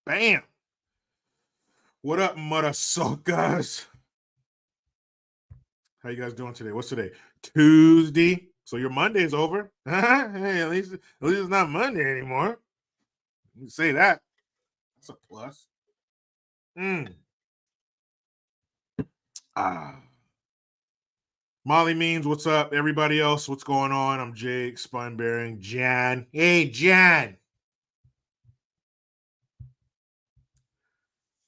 Bam. What up, mother suckers? How you guys doing today? What's today? Tuesday. So your Monday's over. Hey, at least it's not Monday anymore. You can say that. That's a plus. Mm. Ah. Molly Means, what's up? Everybody else, what's going on? I'm Jake, Spine Bearing, Jan. Hey, Jan.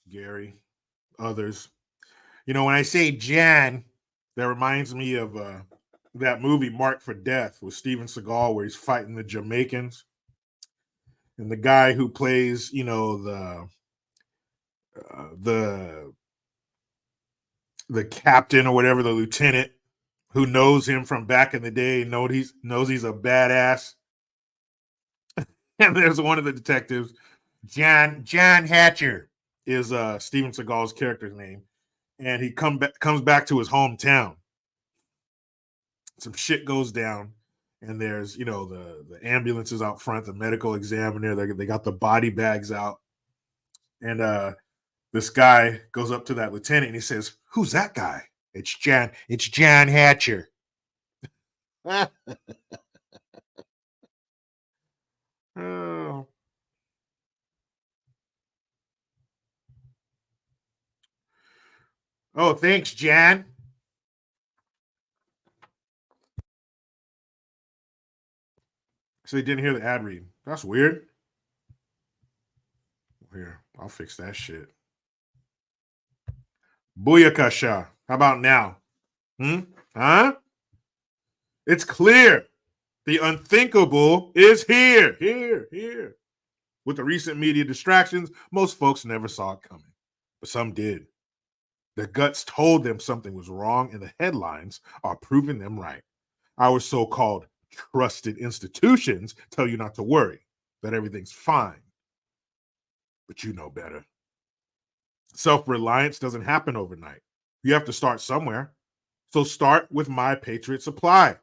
Gary, others. You know, when I say Jan, that reminds me of that movie Marked for Death with Steven Seagal, where he's fighting the Jamaicans, and the guy who plays, you know, the the captain or whatever, the lieutenant who knows him from back in the day, knows he's a badass. And there's one of the detectives, John Hatcher, is Steven Seagal's character's name, and he comes back to his hometown. Some shit goes down, and there's, you know, the ambulances out front, the medical examiner, they got the body bags out, and this guy goes up to that lieutenant and he says, "Who's that guy?" It's John Hatcher. Oh. Oh, thanks, Jan. So he didn't hear the ad read. That's weird. Here, I'll fix that shit. Booyakasha. How about now? Hmm? Huh? It's clear. The unthinkable is here. Here. With the recent media distractions, most folks never saw it coming, but some did. Their guts told them something was wrong, and the headlines are proving them right. Our so called trusted institutions tell you not to worry, that everything's fine, but you know better. Self reliance doesn't happen overnight. You have to start somewhere. So start with My Patriot Supply.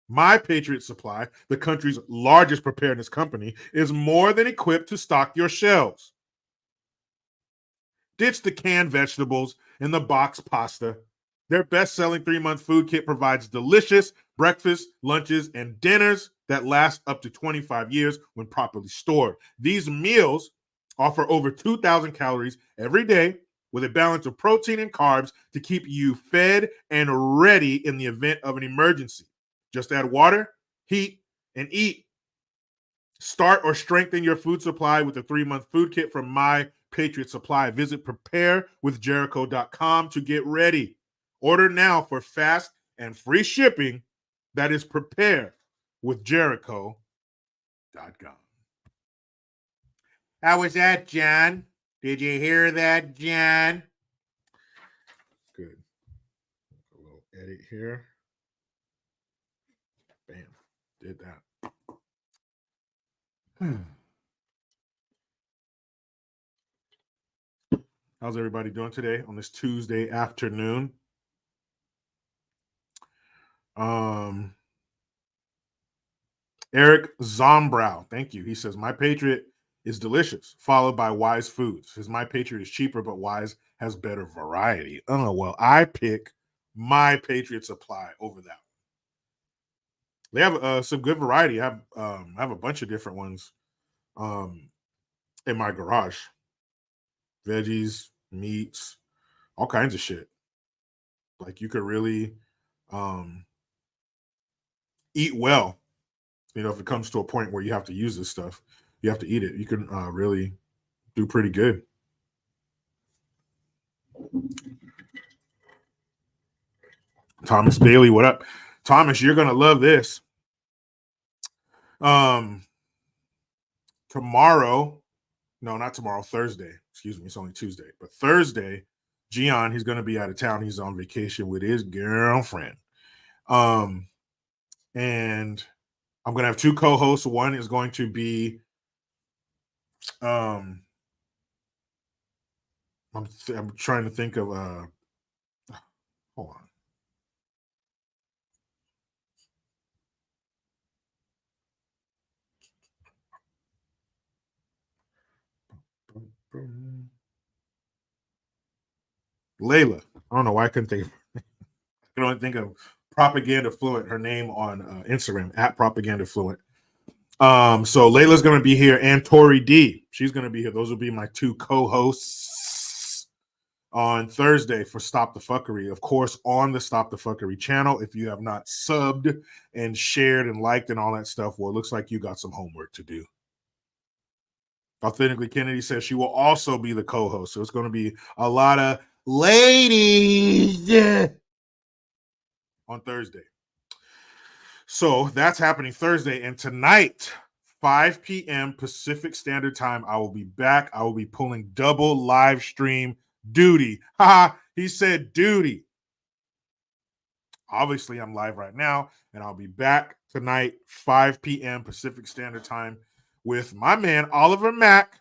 My Patriot Supply, the country's largest preparedness company, is more than equipped to stock your shelves. Ditch the canned vegetables and the box pasta. Their best selling 3-month food kit provides delicious breakfasts, lunches, and dinners that last up to 25 years when properly stored. These meals offer over 2,000 calories every day with a balance of protein and carbs to keep you fed and ready in the event of an emergency. Just add water, heat, and eat. Start or strengthen your food supply with a 3-month food kit from My Patriot Supply. Visit preparewithjericho.com to get ready. Order now for fast and free shipping. That is preparewithjericho.com. How was that, John? Did you hear that, John? Good. A little edit here. Bam. Did that. How's everybody doing today on this Tuesday afternoon? Eric Zombrow, thank you. He says, My Patriot is delicious, followed by Wise Foods. His My Patriot is cheaper, but Wise has better variety. Oh, well, I pick My Patriot Supply over that one. They have some good variety. I have a bunch of different ones um, in my garage. Veggies, meats, all kinds of shit. Like you could really um, eat well. You know, if it comes to a point where you have to use this stuff, you have to eat it. You can really do pretty good. Thomas Bailey, what up? Thomas, you're gonna love this. Um Tomorrow, no, not tomorrow, Thursday. Excuse me, it's only Tuesday. But Thursday, Gian, he's gonna be out of town. He's on vacation with his girlfriend. Um, and I'm gonna have two co-hosts. One is going to be um I'm trying to think of hold on. Layla. I don't know why I couldn't think of I can only think of Propaganda Fluent, her name on Instagram, at Propaganda Fluent. So Layla's going to be here, and Tori D. She's going to be here. Those will be my two co-hosts on Thursday for Stop the Fuckery. Of course, on the Stop the Fuckery channel. If you have not subbed and shared and liked and all that stuff, well, it looks like you got some homework to do. Authentically Kennedy says she will also be the co-host. So it's going to be a lot of ladies on Thursday. So that's happening Thursday. And tonight, 5 p.m. Pacific Standard Time, I will be back. I will be pulling double live stream duty. Haha, he said duty. Obviously, I'm live right now, and I'll be back tonight, 5 p.m. Pacific Standard Time, with my man, Oliver Mack,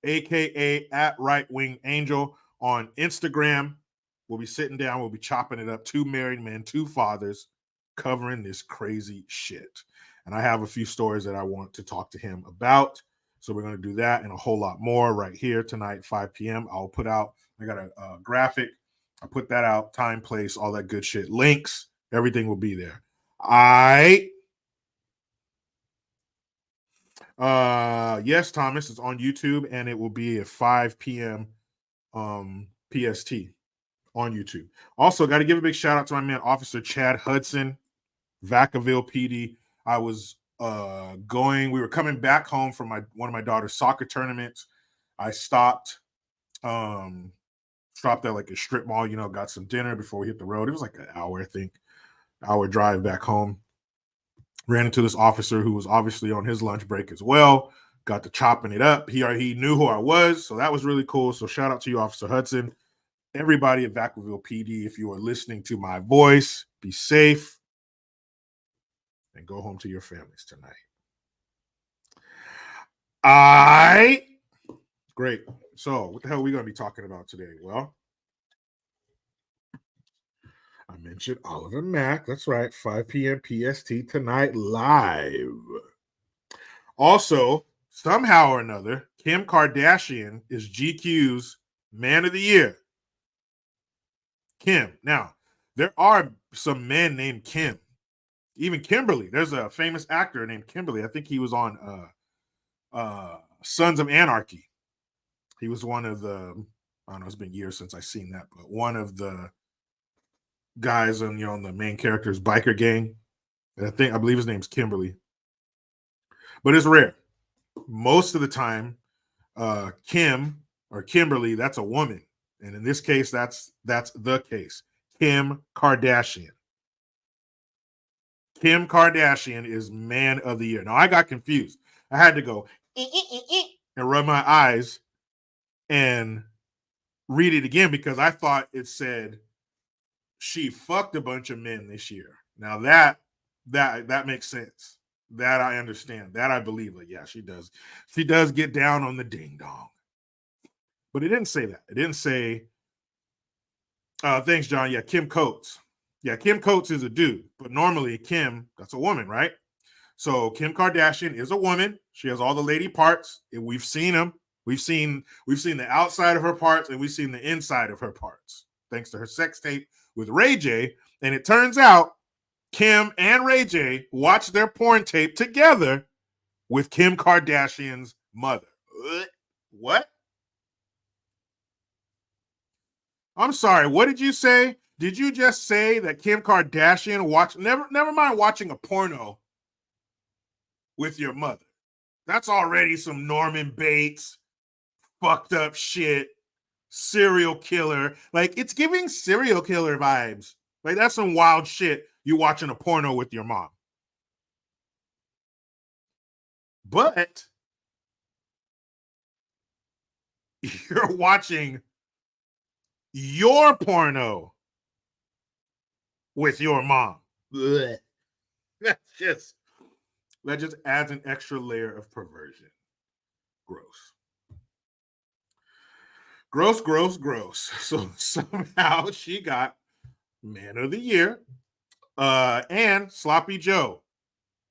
a.k.a. at Right Wing Angel on Instagram. We'll be sitting down. We'll be chopping it up. Two married men, two fathers, covering this crazy shit. And I have a few stories that I want to talk to him about. So we're going to do that and a whole lot more right here tonight, 5 p.m. I'll put out, I got a graphic. I'll put that out, time, place, all that good shit. Links, everything will be there. Yes, Thomas, it's on YouTube, and it will be at 5 p.m. PST on YouTube. Also, got to give a big shout out to my man, Officer Chad Hudson, Vacaville PD. I was we were coming back home from one of my daughter's soccer tournaments. I stopped at like a strip mall, got some dinner before we hit the road. It was like an hour, I think, hour drive back home. Ran into this officer who was obviously on his lunch break as well. Got to chopping it up. He knew who I was, so that was really cool. So shout out to you, Officer Hudson. Everybody at Vacaville PD, if you are listening to my voice, be safe and go home to your families tonight. Great. So what the hell are we going to be talking about today? Well, I mentioned Oliver Mack. That's right. 5 p.m. PST tonight live. Also, somehow or another, Kim Kardashian is GQ's Man of the Year. Kim. Now, there are some men named Kim. Even Kimberly. There's a famous actor named Kimberly. I think he was on Sons of Anarchy. He was one of the, I don't know, it's been years since I've seen that, but one of the guys on, on the main character's biker gang. And I believe his name's Kimberly. But it's rare. Most of the time, Kim or Kimberly, that's a woman. And in this case, that's the case. Kim Kardashian. Kim Kardashian is Man of the Year. Now, I got confused. I had to go and rub my eyes and read it again because I thought it said she fucked a bunch of men this year. Now that makes sense. That I understand. That I believe. Like, yeah, she does. She does get down on the ding dong. But it didn't say that. It didn't say, thanks, John. Yeah, Kim Coates. Yeah, Kim Coates is a dude, but normally Kim, that's a woman, right? So Kim Kardashian is a woman. She has all the lady parts. And we've seen them. We've seen the outside of her parts, and we've seen the inside of her parts, thanks to her sex tape with Ray J. And it turns out Kim and Ray J watched their porn tape together with Kim Kardashian's mother. What? I'm sorry. What did you say? Did you just say that Kim Kardashian watched? Never mind watching a porno with your mother. That's already some Norman Bates fucked up shit. Serial killer. Like, it's giving serial killer vibes. Like, that's some wild shit. You watching a porno with your mom. But you're watching your porno with your mom. Blech. That just adds an extra layer of perversion. Gross. Gross. So somehow she got Man of the Year. And Sloppy Joe.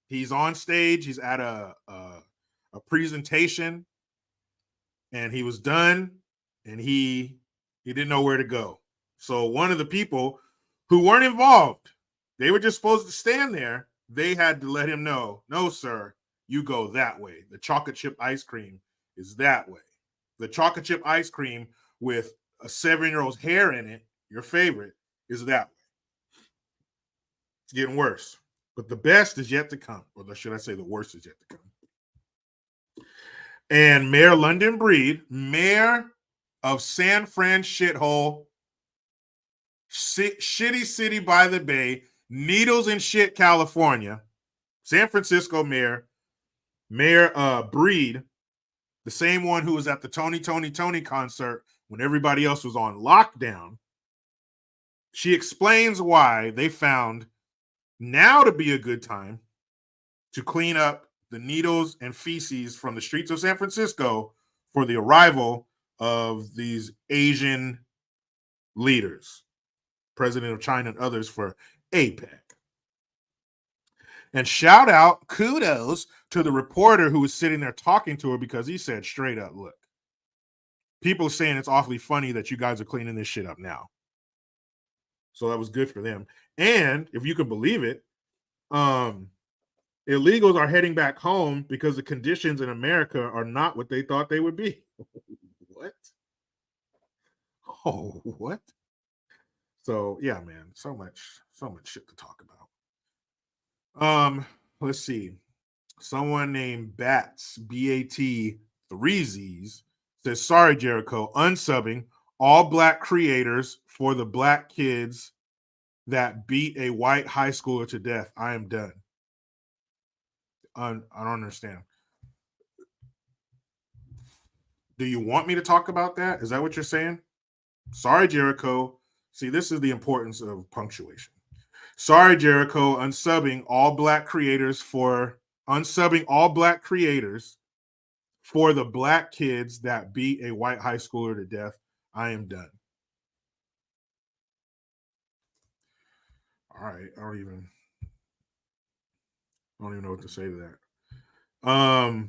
He's on stage. He's at a presentation. and he was done, and he didn't know where to go. So one of the people who weren't involved, they were just supposed to stand there. They had to let him know, no, sir, you go that way. The chocolate chip ice cream is that way. The chocolate chip ice cream with a 7-year-old's hair in it, your favorite, is that way. It's getting worse. But the best is yet to come. Or should I say the worst is yet to come. And Mayor London Breed, mayor of San Fran shithole, shitty city by the bay, needles and shit, California, San Francisco mayor Breed, the same one who was at the Tony concert when everybody else was on lockdown. She explains why they found now to be a good time to clean up the needles and feces from the streets of San Francisco for the arrival of these Asian leaders, President of China and others, for APEC. And shout out, kudos to the reporter who was sitting there talking to her, because he said straight up, look, people are saying it's awfully funny that you guys are cleaning this shit up now. So that was good for them. And if you can believe it, illegals are heading back home because the conditions in America are not what they thought they would be. What? Oh, what? So yeah, man, so much shit to talk about. Let's see. Someone named Bats, B-A-T 3Zs, says, sorry, Jericho, unsubbing all black creators for the black kids that beat a white high schooler to death. I am done. I don't understand. Do you want me to talk about that? Is that what you're saying? Sorry, Jericho. See, this is the importance of punctuation. Sorry, Jericho, unsubbing all black creators for the black kids that beat a white high schooler to death. I am done. All right. I don't even know what to say to that. I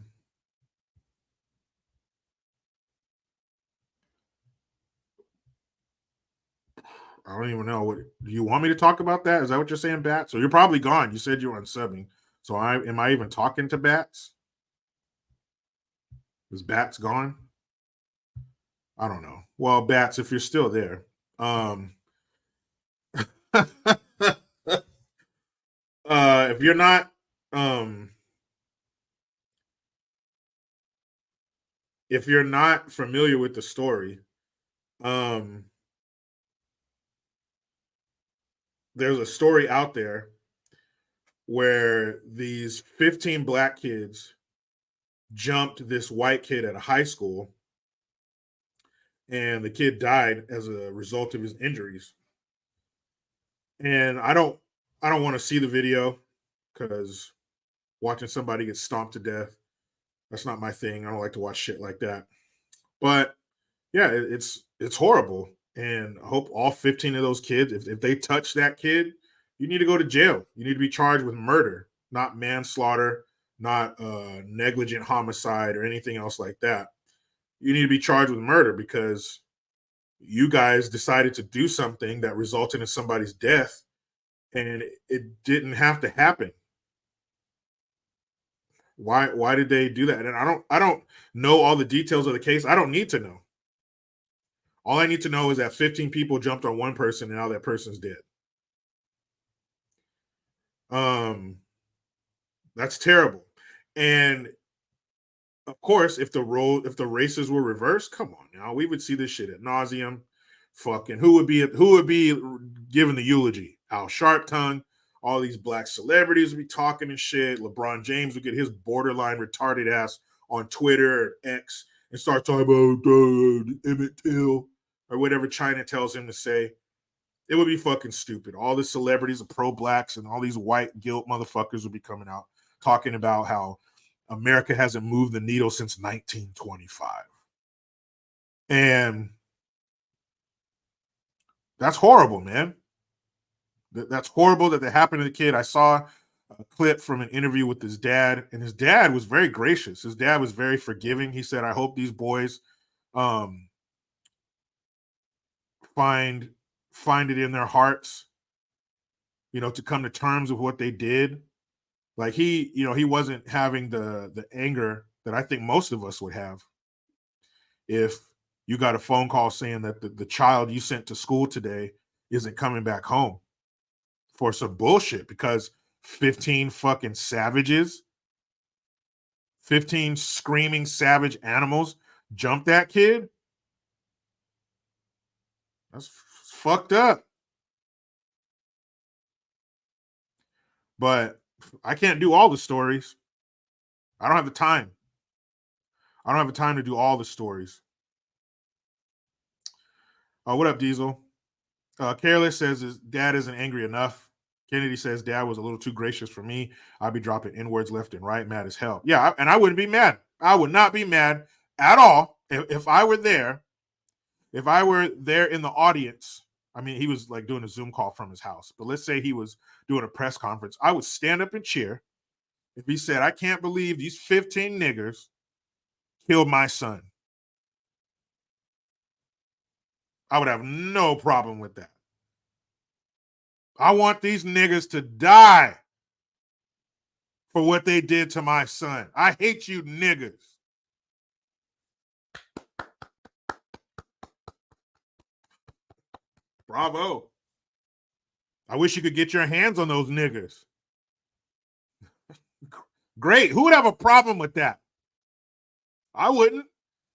don't even know. What do you want me to talk about that? Is that what you're saying, Bats? So you're probably gone. You said you were unsubbing. So am I even talking to Bats? Is Bats gone? I don't know. Well, Bats, if you're still there, if you're not, familiar with the story, there's a story out there where these 15 black kids jumped this white kid at a high school, and the kid died as a result of his injuries. And I don't want to see the video, because watching somebody get stomped to death, that's not my thing. I don't like to watch shit like that. But yeah, it's horrible. And I hope all 15 of those kids, if they touch that kid, you need to go to jail. You need to be charged with murder, not manslaughter, not negligent homicide or anything else like that. You need to be charged with murder because you guys decided to do something that resulted in somebody's death, and it didn't have to happen. Why did they do that? And I don't know all the details of the case. I don't need to know. All I need to know is that 15 people jumped on one person and now that person's dead. That's terrible. And of course, if the races were reversed, come on now, we would see this shit ad nauseum. Fucking who would be giving the eulogy? Al Sharpton. All these black celebrities would be talking and shit. LeBron James would get his borderline retarded ass on Twitter or X and start talking about Emmett Till or whatever China tells him to say. It would be fucking stupid. All the celebrities of pro-blacks and all these white guilt motherfuckers would be coming out talking about how America hasn't moved the needle since 1925. And that's horrible, man. That's horrible that happened to the kid. I saw a clip from an interview with his dad, and his dad was very gracious. His dad was very forgiving. He said, I hope these boys um find find it in their hearts, to come to terms with what they did. Like he wasn't having the anger that I think most of us would have if you got a phone call saying that the child you sent to school today isn't coming back home for some bullshit because 15 fucking savages, 15 screaming savage animals jumped that kid. That's fucked up. But I can't do all the stories. I don't have the time. I don't have the time to do all the stories. What up, Diesel? Careless says his dad isn't angry enough. Kennedy says dad was a little too gracious for me. I'd be dropping N-words left and right, mad as hell. Yeah, and I wouldn't be mad. I would not be mad at all if I were there. If I were there in the audience, I mean, he was like doing a Zoom call from his house, but let's say he was doing a press conference. I would stand up and cheer if he said, I can't believe these 15 niggers killed my son. I would have no problem with that. I want these niggas to die for what they did to my son. I hate you niggas. Bravo. I wish you could get your hands on those niggas. Great. Who would have a problem with that? I wouldn't.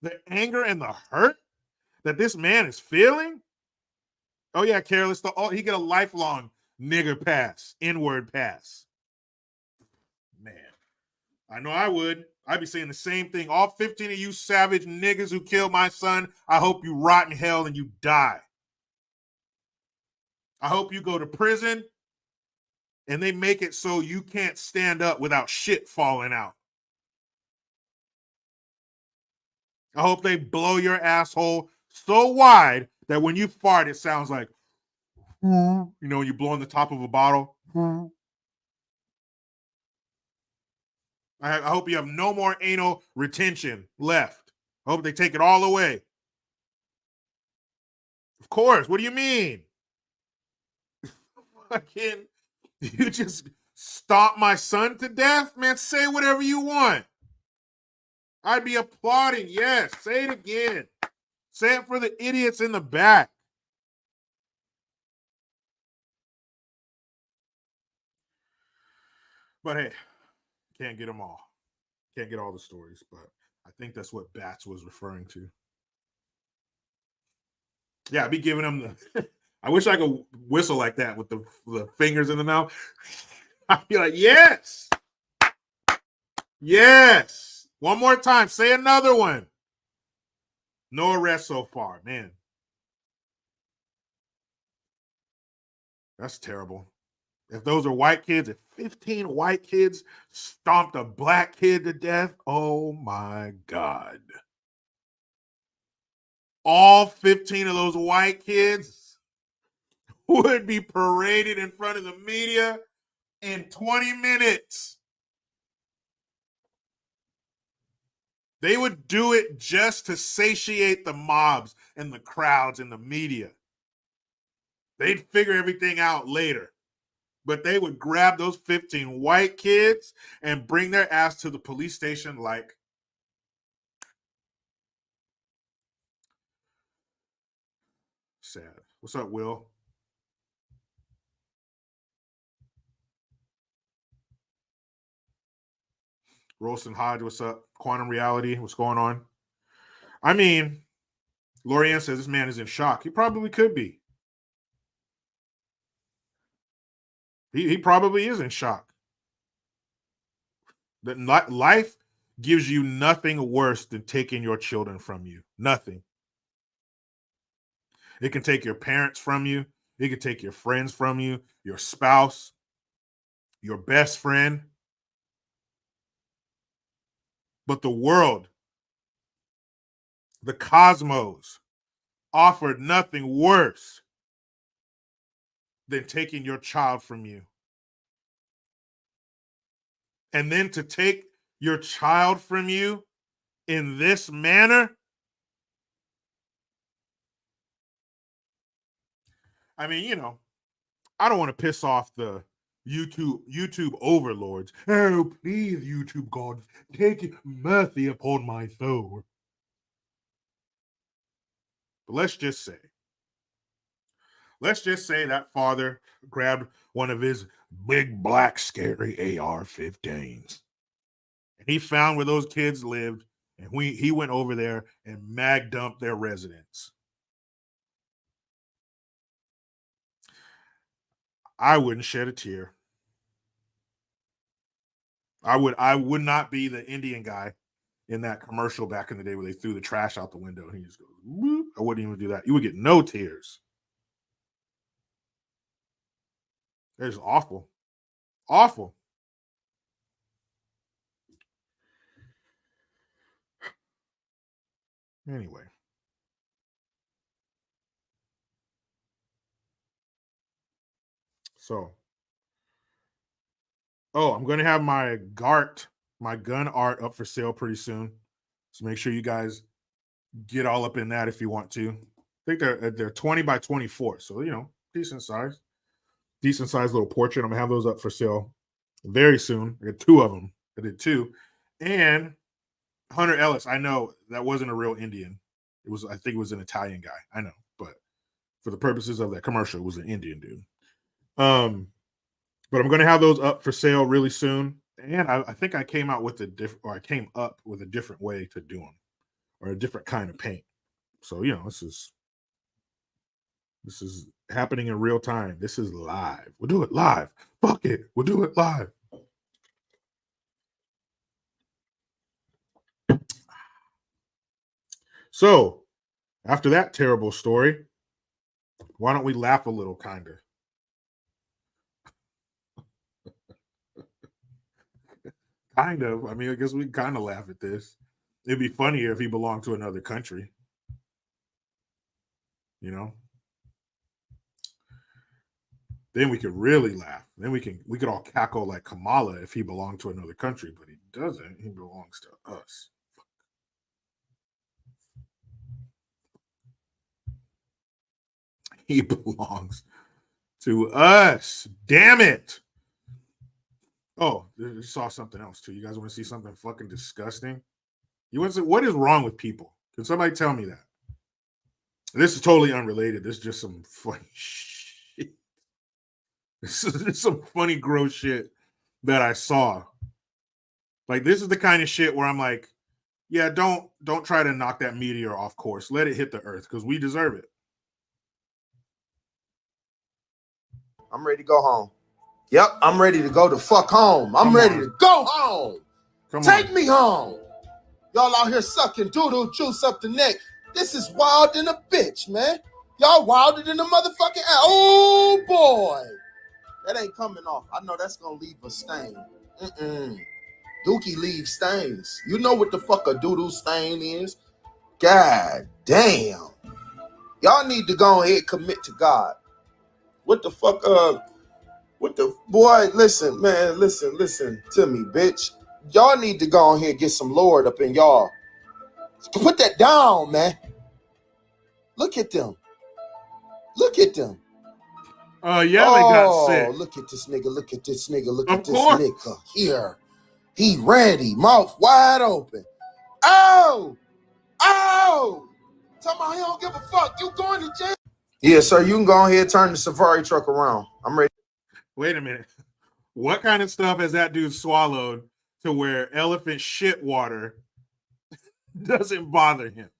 The anger and the hurt that this man is feeling. Oh yeah, Careless. He get a lifelong nigger pass, N-word pass. Man, I know I would. I'd be saying the same thing. All 15 of you savage niggas who killed my son, I hope you rot in hell and you die. I hope you go to prison and they make it so you can't stand up without shit falling out. I hope they blow your asshole so wide that when you fart, it sounds like, when you blow on the top of a bottle. I hope you have no more anal retention left. I hope they take it all away. Of course. What do you mean? Fucking, you just stomp my son to death? Man, say whatever you want. I'd be applauding. Yes, say it again. Say it for the idiots in the back. But hey, can't get them all. Can't get all the stories, but I think that's what Bats was referring to. Yeah, I'd be giving them the. I wish I could whistle like that with the fingers in the mouth. I'd be like, yes. Yes. One more time. Say another one. No arrest so far, man. That's terrible. If those are white kids, if 15 white kids stomped a black kid to death, oh my God. All 15 of those white kids would be paraded in front of the media in 20 minutes. They would do it just to satiate the mobs and the crowds and the media. They'd figure everything out later. But they would grab those 15 white kids and bring their ass to the police station like. Sad. What's up, Will? Rolston Hodge, what's up? Quantum Reality, what's going on? I mean, Lorianne says this man is in shock. He probably could be. He probably is in shock. That life gives you nothing worse than taking your children from you. Nothing. It can take your parents from you. It can take your friends from you, your spouse, your best friend. But the world, the cosmos, offered nothing worse than taking your child from you. And then to take your child from you in this manner, I mean, you know, I don't want to piss off the YouTube overlords. Oh, please, YouTube God, take mercy upon my soul. But let's just say that father grabbed one of his big black scary AR-15s. And he found where those kids lived, and he went over there and mag dumped their residence. I wouldn't shed a tear. I would not be the Indian guy in that commercial back in the day where they threw the trash out the window and he just goes, whoop. I wouldn't even do that. You would get no tears. It's awful. Awful. Anyway. So, I'm going to have my gun art up for sale pretty soon. So make sure you guys get all up in that if you want to. I think they're 20 by 24. So, you know, decent size little portrait. I'm going to have those up for sale very soon. I got two of them. I did two. And Hunter Ellis, I know that wasn't a real Indian. I think it was an Italian guy. I know, but for the purposes of that commercial, it was an Indian dude. But I'm going to have those up for sale really soon. And I think I came up with a different way to do them, or a different kind of paint. So, you know, this is happening in real time. This is live. We'll do it live. Fuck it. We'll do it live. So, after that terrible story, why don't we laugh a little, kind of? Kind of. I mean, I guess we kind of laugh at this. It'd be funnier if he belonged to another country. You know? Then we could really laugh. Then we could all cackle like Kamala if he belonged to another country, but he doesn't. He belongs to us. He belongs to us. Damn it. Oh, I saw something else too. You guys want to see something fucking disgusting? You want to see, what is wrong with people? Can somebody tell me that? This is totally unrelated. This is just some funny shit. This is just some funny, gross shit that I saw. Like, this is the kind of shit where I'm like, yeah, don't try to knock that meteor off course. Let it hit the earth because we deserve it. I'm ready to go home. Yep, I'm ready to go the fuck home. I'm ready to go home. Take me home. Y'all out here sucking doodle juice up the neck. This is wild than a bitch, man. Y'all wilder than a motherfucking oh boy. That ain't coming off. I know that's gonna leave a stain. Dookie leaves stains. You know what the fuck a doodle stain is? God damn. Y'all need to go ahead and commit to God. What the fuck, what the boy? Listen, man, listen to me, bitch. Y'all need to go ahead and get some Lord up in y'all. Put that down, man. Look at them. Look at them. Yeah, they got sick. Look at this nigga. Look at this nigga. Look at this nigga here. He ready, mouth wide open. Oh. Tell me he don't give a fuck. You going to jail? Yeah, sir. You can go ahead and turn the safari truck around. I'm ready. Wait a minute. What kind of stuff has that dude swallowed to where elephant shit water doesn't bother him?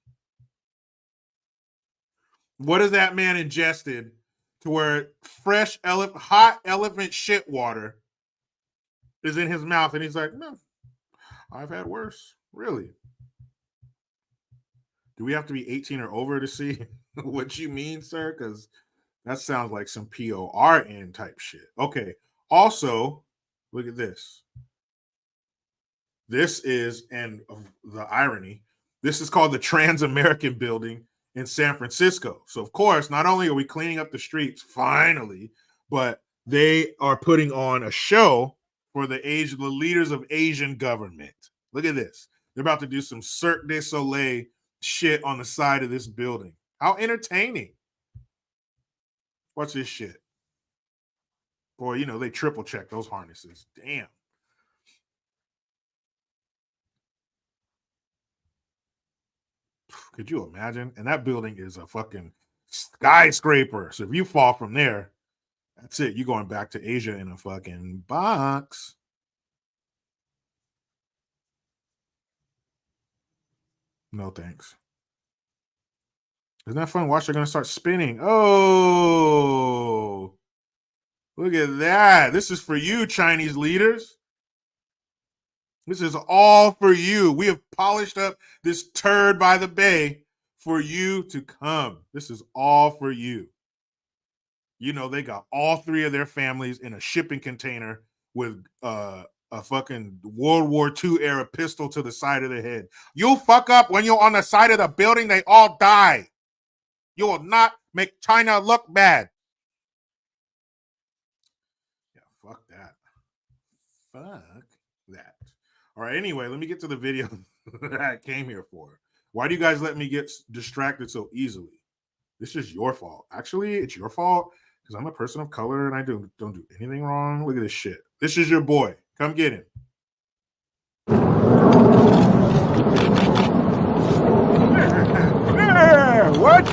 What has that man ingested to where fresh hot elephant shit water is in his mouth and he's like, no, I've had worse. Really? Do we have to be 18 or over to see what you mean, sir? Because that sounds like some PORN type shit. Okay. Also, look at this. This is, and the irony, this is called the Trans-American Building in San Francisco. So, of course, not only are we cleaning up the streets, finally, but they are putting on a show for the leaders of Asian government. Look at this. They're about to do some Cirque du Soleil shit on the side of this building. How entertaining. Watch this shit. Boy, you know, they triple check those harnesses. Damn. Could you imagine? And that building is a fucking skyscraper. So if you fall from there, that's it. You're going back to Asia in a fucking box. No thanks. Isn't that fun? Watch, they're going to start spinning. Oh, look at that. This is for you, Chinese leaders. This is all for you. We have polished up this turd by the bay for you to come. This is all for you. You know, they got all three of their families in a shipping container with a fucking World War II era pistol to the side of the head. You fuck up when you're on the side of the building, they all die. You will not make China look bad. Yeah, fuck that. Fuck that. All right, anyway, let me get to the video that I came here for. Why do you guys let me get distracted so easily? This is your fault. Actually, it's your fault because I'm a person of color and I don't do anything wrong. Look at this shit. This is your boy. Come get him. What?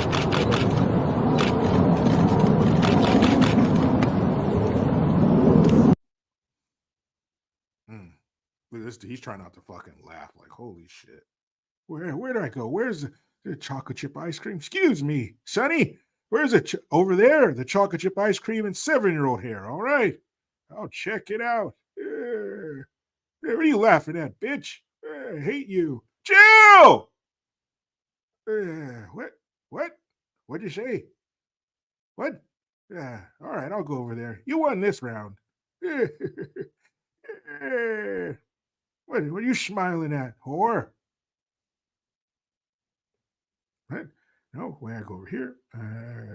Look at this. He's trying not to fucking laugh. Like, holy shit. Where did I go? Where's the chocolate chip ice cream? Excuse me, Sonny. Where's it? Over there, the chocolate chip ice cream and 7-year-old hair. All right. I'll check it out. What are you laughing at, bitch? I hate you. Jill! What? What'd you say? What? All right, I'll go over there. You won this round. What are you smiling at, whore? What? No, when I go over here,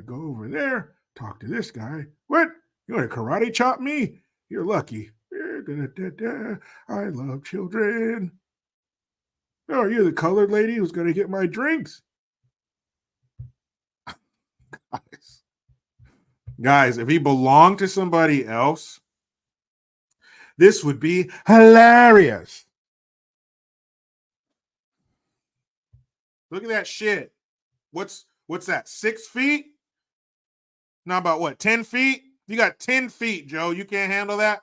go over there, talk to this guy. What? You want to karate chop me? You're lucky. I love children. Oh, are you the colored lady who's going to get my drinks? Guys, if he belonged to somebody else, this would be hilarious. Look at that shit. What's that? 6 feet? Now about what? 10 feet? You got 10 feet, Joe. You can't handle that?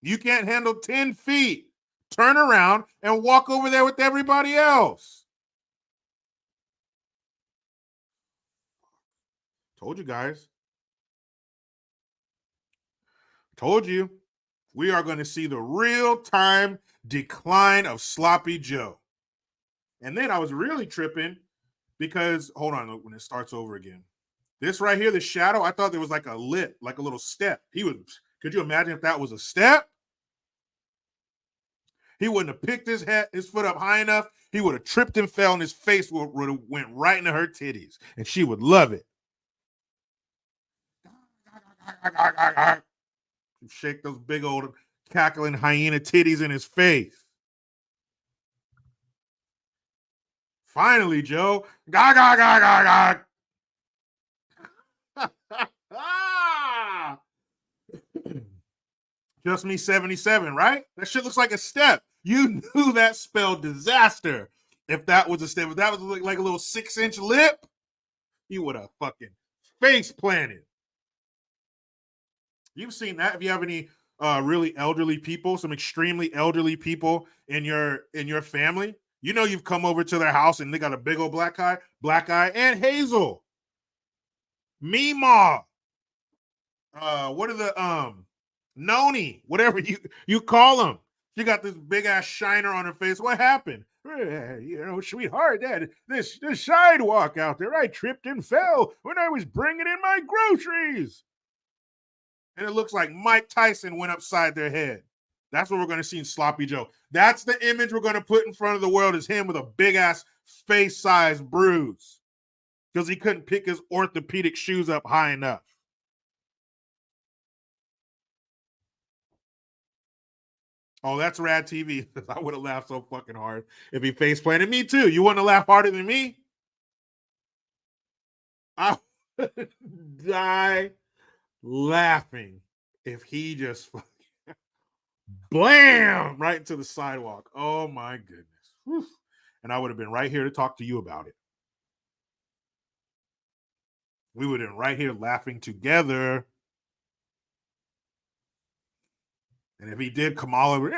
You can't handle 10 feet. Turn around and walk over there with everybody else. Told you guys. Told you. We are going to see the real-time decline of Sloppy Joe. And then I was really tripping because, hold on, when it starts over again. This right here, the shadow, I thought there was like a lip, like a little step. Could you imagine if that was a step? He wouldn't have picked his foot up high enough. He would have tripped and fell, and his face would have went right into her titties, and she would love it. Shake those big old cackling hyena titties in his face. Finally, Joe. Gah, gah, gah, gah, gah. Just me 77, right? That shit looks like a step. You knew that spelled disaster. If that was a step, if that was like a little 6-inch lip, you would have fucking face planted. You've seen that. If you have any really elderly people, some extremely elderly people in your family, you know you've come over to their house and they got a big old black eye, and Hazel, Meemaw, what are the Noni, whatever you call them. She got this big ass shiner on her face. What happened? You know, sweetheart, this sidewalk out there, I tripped and fell when I was bringing in my groceries. And it looks like Mike Tyson went upside their head. That's what we're going to see in Sloppy Joe. That's the image we're going to put in front of the world, is him with a big-ass face-sized bruise because he couldn't pick his orthopedic shoes up high enough. Oh, that's rad TV. I would have laughed so fucking hard if he face planted. Me too. You want to laugh harder than me? die laughing if he just blam right into the sidewalk. Oh my goodness. Whew. And I would have been right here to talk to you about it. We would have been right here laughing together. And if he did, Kamala would,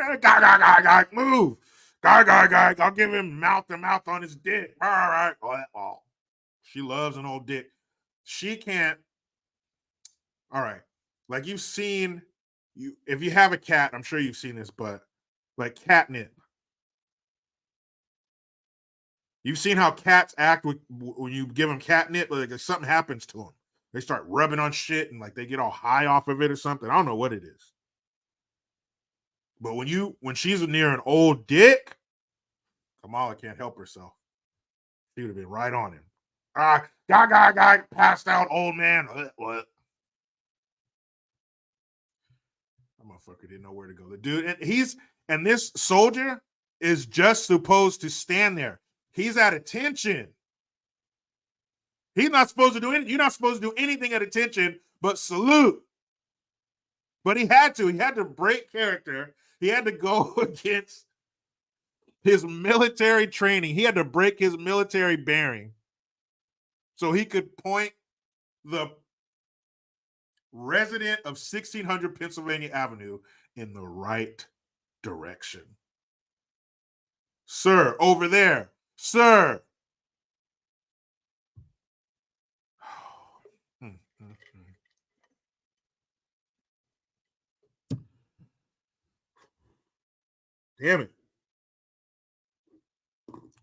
move. I'll give him mouth to mouth on his dick. All right. Oh, she loves an old dick. She can't. All right. Like you've seen, if you have a cat, I'm sure you've seen this, but like catnip. You've seen how cats act when you give them catnip, like if something happens to them. They start rubbing on shit and like they get all high off of it or something. I don't know what it is. But when she's near an old dick, Kamala can't help herself. She would have been right on him. Passed out old man. What? That motherfucker didn't know where to go. The dude, and this soldier is just supposed to stand there. He's at attention. He's not supposed to do anything. You're not supposed to do anything at attention but salute. But he had to. He had to break character. He had to go against his military training. He had to break his military bearing so he could point the resident of 1600 Pennsylvania Avenue in the right direction. Sir, over there. Sir. Damn it.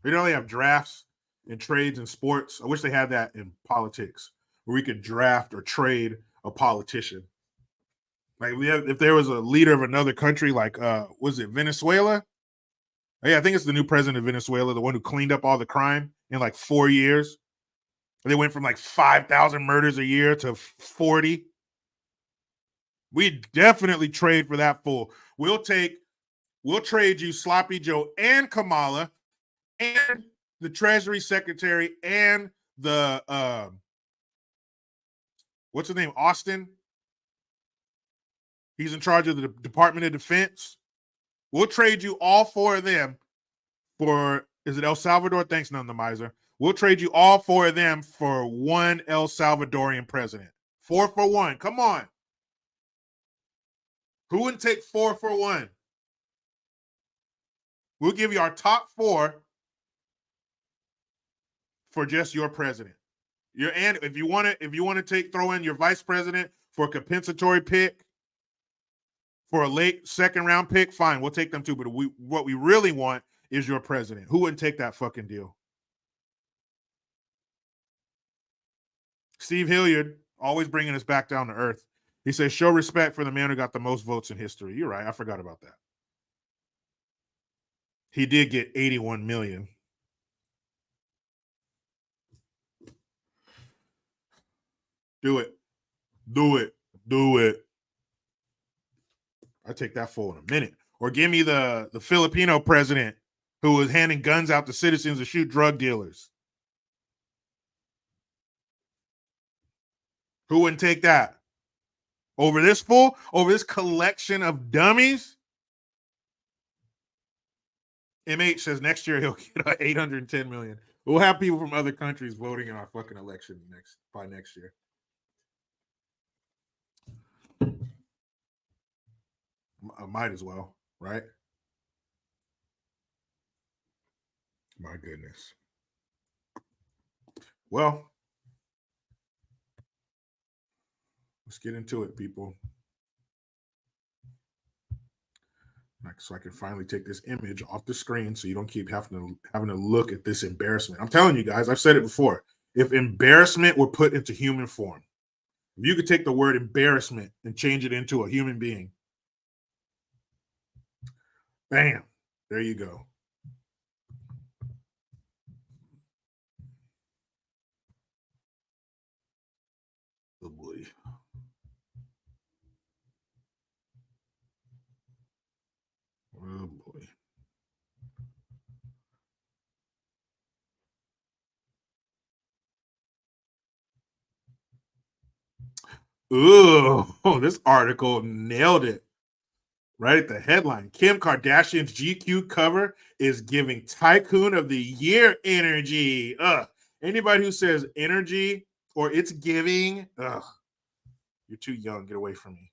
We don't only have drafts and trades in sports. I wish they had that in politics where we could draft or trade a politician. Like if there was a leader of another country, like was it Venezuela? Yeah, I think it's the new president of Venezuela, the one who cleaned up all the crime in like 4 years. They went from like 5,000 murders a year to 40. We definitely trade for that fool. We'll trade you Sloppy Joe and Kamala and the Treasury Secretary and the what's his name? Austin. He's in charge of the Department of Defense. We'll trade you all four of them for, is it El Salvador? Thanks, none the miser. We'll trade you all four of them for one El Salvadorian president. 4 for 1. Come on. Who wouldn't take 4 for 1? We'll give you our top 4 for just your president. And if you want to throw in your vice president for a compensatory pick, for a late second round pick, fine, we'll take them too. But what we really want is your president. Who wouldn't take that fucking deal? Steve Hilliard, always bringing us back down to earth. He says, show respect for the man who got the most votes in history. You're right. I forgot about that. He did get 81 million. Do it. Do it. Do it. I take that for in a minute. Or give me the Filipino president who was handing guns out to citizens to shoot drug dealers. Who wouldn't take that? Over this fool? Over this collection of dummies? MH says next year he'll get 810 million. We'll have people from other countries voting in our fucking election by next year. Might as well, right? My goodness. Well, let's get into it, people. So I can finally take this image off the screen so you don't keep having to look at this embarrassment. I'm telling you guys, I've said it before. If embarrassment were put into human form, if you could take the word embarrassment and change it into a human being, bam, there you go. Oh boy. Oh boy. Ooh, this article nailed it. Right at the headline. Kim Kardashian's GQ cover is giving Tycoon of the Year energy. Ugh. Anybody who says energy or it's giving, ugh, you're too young. Get away from me.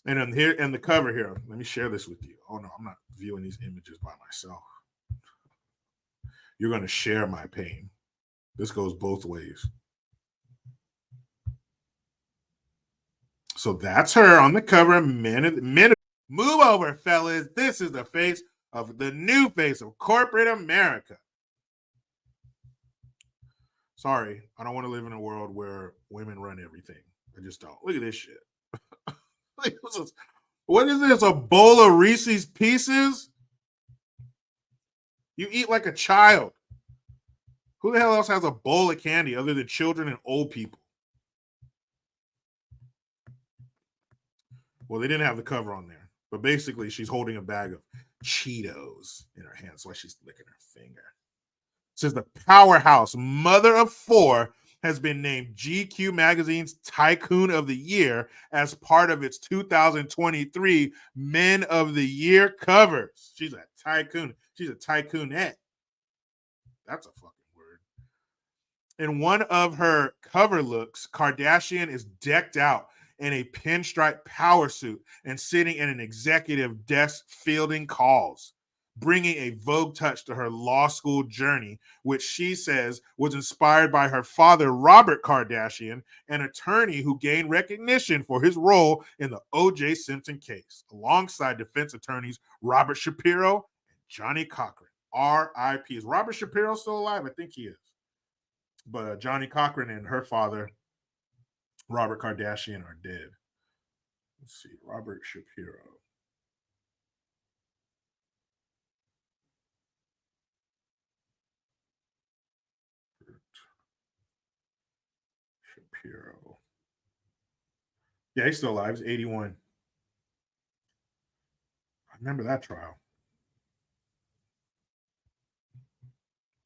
And then here and the cover here. Let me share this with you. Oh no, I'm not viewing these images by myself. You're going to share my pain. This goes both ways. So that's her on the cover. Men, move over, fellas. This is the face of the new face of corporate America. Sorry, I don't want to live in a world where women run everything. I just don't. Look at this shit. What is this? A bowl of Reese's Pieces? You eat like a child. Who the hell else has a bowl of candy other than children and old people? Well, they didn't have the cover on there. But basically, she's holding a bag of Cheetos in her hand. That's why she's licking her finger. It says the powerhouse mother of four has been named GQ Magazine's Tycoon of the Year as part of its 2023 Men of the Year covers. She's a tycoon. She's a tycoonette. That's a fucking word. In one of her cover looks, Kardashian is decked out in a pinstripe power suit and sitting in an executive desk fielding calls, bringing a Vogue touch to her law school journey, which she says was inspired by her father, Robert Kardashian, an attorney who gained recognition for his role in the O.J. Simpson case, alongside defense attorneys Robert Shapiro and Johnny Cochran. R.I.P. Is Robert Shapiro still alive? I think he is. But Johnny Cochran and her father, Robert Kardashian, are dead. Let's see. Robert Shapiro. Shapiro. Yeah, he's still alive. He's 81. I remember that trial.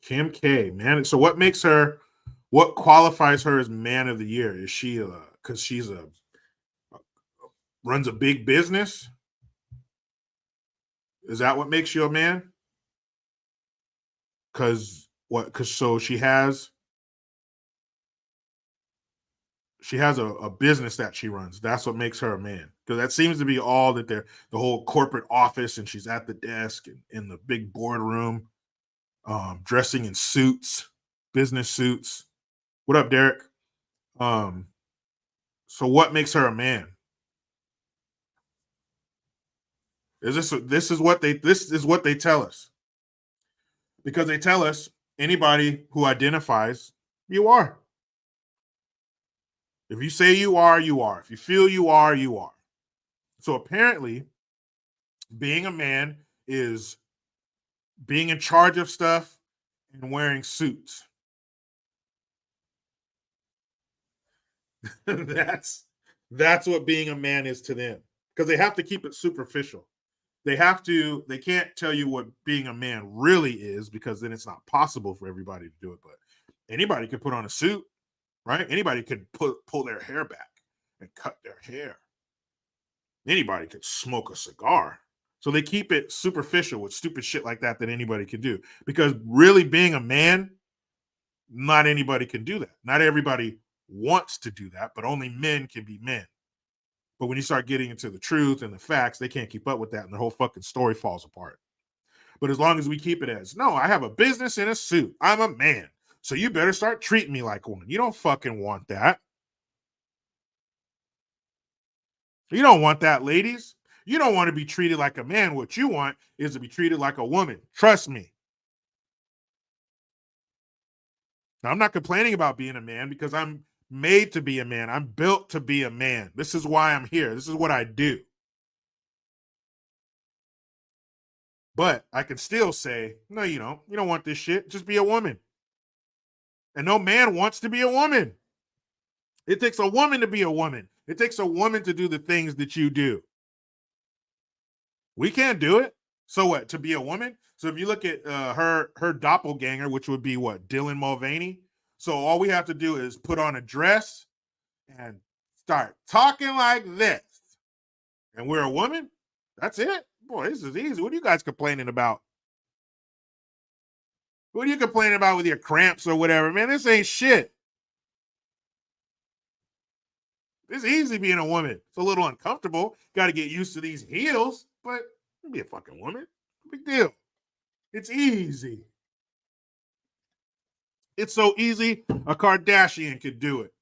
Kim K, man. So what makes her, what qualifies her as man of the year? Is she because she's runs a big business? Is that what makes you a man? Because what? Because so she has a business that she runs. That's what makes her a man. Because that seems to be all that they're the whole corporate office, and she's at the desk and in the big boardroom, dressing in suits, business suits. What up, Derek? So what makes her a man? This is what they tell us. Because they tell us anybody who identifies, you are. If you say you are, you are. If you feel you are, you are. So apparently, being a man is being in charge of stuff and wearing suits. that's what being a man is to them. Because they have to keep it superficial. They can't tell you what being a man really is, because then it's not possible for everybody to do it. But anybody could put on a suit, right? Anybody could pull their hair back and cut their hair. Anybody could smoke a cigar. So they keep it superficial with stupid shit like that anybody can do. Because really being a man, not anybody can do that. Not everybody wants to do that, but only men can be men. But when you start getting into the truth and the facts, they can't keep up with that, and the whole fucking story falls apart. But as long as we keep it as, no, I have a business in a suit. I'm a man. So you better start treating me like one. You don't fucking want that. You don't want that, ladies. You don't want to be treated like a man. What you want is to be treated like a woman. Trust me. Now, I'm not complaining about being a man because I'm made to be a man. I'm built to be a man. This is why I'm here. This is what I do. But I can still say, no, you don't. You don't want this shit. Just be a woman. And no man wants to be a woman. It takes a woman to be a woman. It takes a woman to do the things that you do. We can't do it. So what? To be a woman? So if you look at her doppelganger, which would be what? Dylan Mulvaney. So all we have to do is put on a dress and start talking like this, and we're a woman, that's it. Boy, this is easy. What are you guys complaining about? What are you complaining about with your cramps or whatever? Man, this ain't shit. It's easy being a woman. It's a little uncomfortable. Got to get used to these heels, but be a fucking woman. Big deal. It's easy. It's so easy, a Kardashian could do it.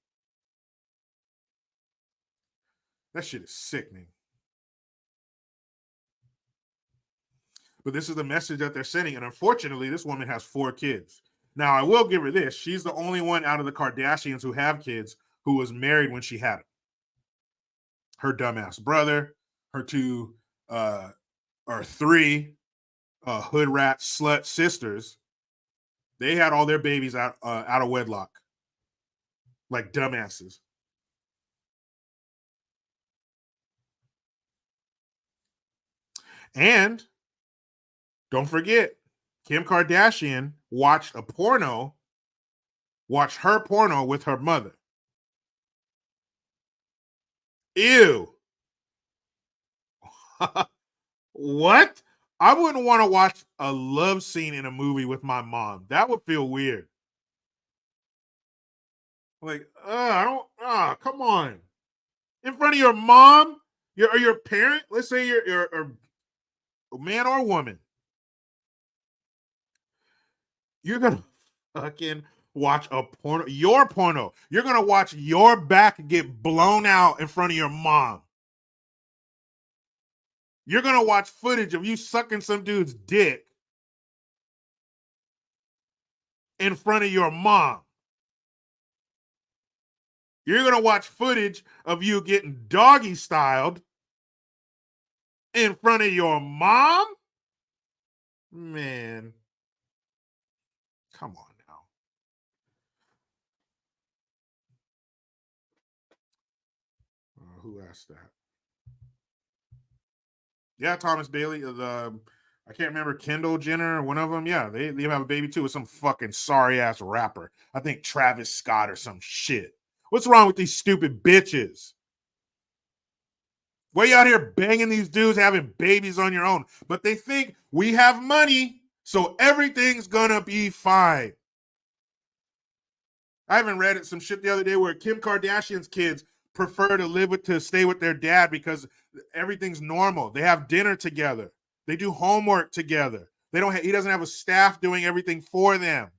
That shit is sickening. But this is the message that they're sending. And unfortunately, this woman has 4 kids. Now, I will give her this. She's the only one out of the Kardashians who have kids who was married when she had them. Her dumbass brother, her 2 or 3 hood rat slut sisters, they had all their babies out of wedlock. Like dumbasses. And don't forget, Kim Kardashian watched her porno with her mother. Ew. What? I wouldn't want to watch a love scene in a movie with my mom. That would feel weird. Like, come on. In front of your mom, your parent, let's say you're a man or a woman. You're going to fucking watch your porno. You're going to watch your back get blown out in front of your mom. You're going to watch footage of you sucking some dude's dick in front of your mom. You're going to watch footage of you getting doggy styled in front of your mom? Man. Come on now. Who asked that? Yeah, Thomas Bailey. I can't remember, Kendall Jenner, one of them. Yeah, they have a baby too with some fucking sorry ass rapper. I think Travis Scott or some shit. What's wrong with these stupid bitches? Why you out here banging these dudes, having babies on your own? But they think we have money, so everything's gonna be fine. I even read some shit the other day where Kim Kardashian's kids prefer to stay with their dad because everything's normal. They have dinner together. They do homework together. He doesn't have a staff doing everything for them.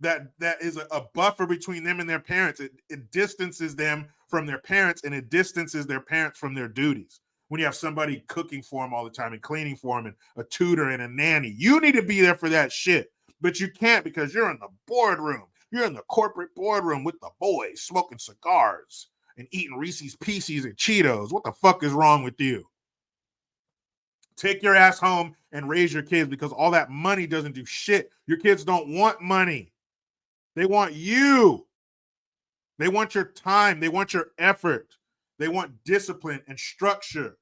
That is a buffer between them and their parents. It distances them from their parents, and it distances their parents from their duties. When you have somebody cooking for them all the time and cleaning for them and a tutor and a nanny, you need to be there for that shit. But you can't because you're in the boardroom. You're in the corporate boardroom with the boys smoking cigars and eating Reese's Pieces and Cheetos. What the fuck is wrong with you? Take your ass home and raise your kids, because all that money doesn't do shit. Your kids don't want money. They want you. They want your time. They want your effort. They want discipline and structure.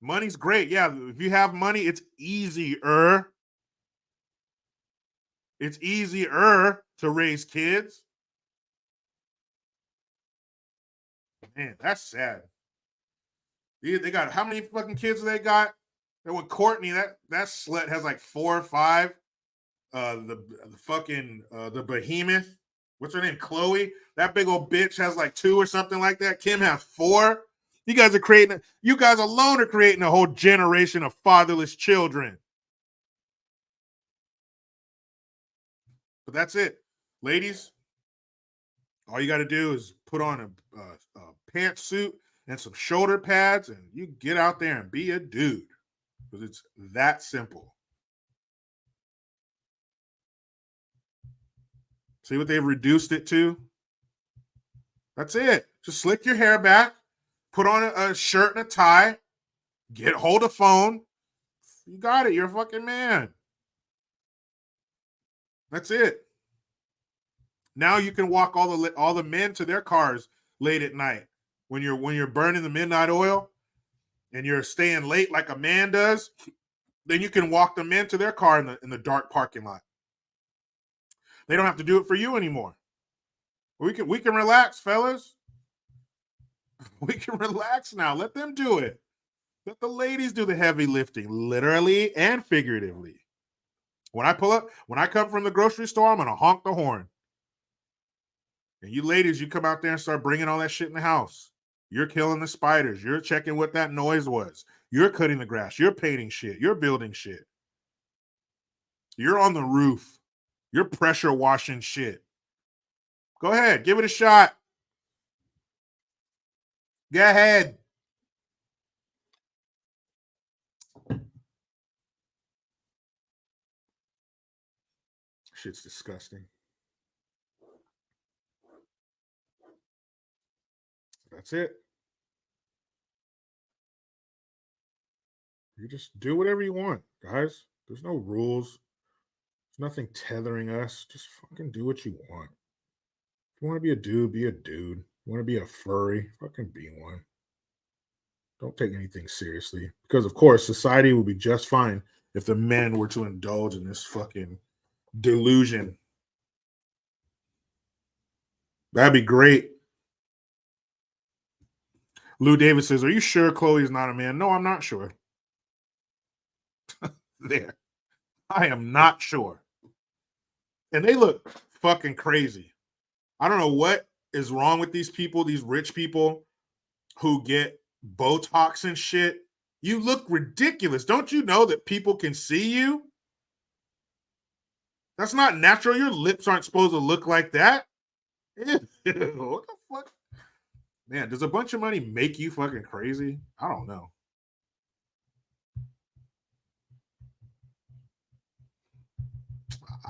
Money's great. Yeah, if you have money, it's easier. It's easier to raise kids. Man, that's sad. They got, how many fucking kids they got? And with Courtney, that slut has like 4 or 5. The behemoth, what's her name? Chloe. That big old bitch has like 2 or something like that. Kim has 4. You guys alone are creating a whole generation of fatherless children. But that's it. Ladies, all you got to do is put on a pantsuit and some shoulder pads, and you get out there and be a dude. Because it's that simple. See what they've reduced it to? That's it. Just slick your hair back, put on a shirt and a tie, hold a phone. You got it. You're a fucking man. That's it. Now you can walk all the men to their cars late at night when you're burning the midnight oil and you're staying late like a man does. Then you can walk the men to their car in the dark parking lot. They don't have to do it for you anymore. We can relax, fellas. We can relax now. Let them do it. Let the ladies do the heavy lifting, literally and figuratively. When I come from the grocery store, I'm going to honk the horn. And you ladies, you come out there and start bringing all that shit in the house. You're killing the spiders. You're checking what that noise was. You're cutting the grass. You're painting shit. You're building shit. You're on the roof. You're pressure washing shit. Go ahead. Give it a shot. Go ahead. Shit's disgusting. That's it. You just do whatever you want, guys. There's no rules. There's nothing tethering us. Just fucking do what you want. If you want to be a dude, be a dude. If you want to be a furry, fucking be one. Don't take anything seriously. Because, of course, society will be just fine if the men were to indulge in this fucking delusion. That'd be great. Lou Davis says, are you sure Chloe's not a man? No, I'm not sure. There. I am not sure. And they look fucking crazy. I don't know what is wrong with these people, these rich people who get Botox and shit. You look ridiculous. Don't you know that people can see you? That's not natural. Your lips aren't supposed to look like that. Ew. What the fuck? Man, does a bunch of money make you fucking crazy? I don't know.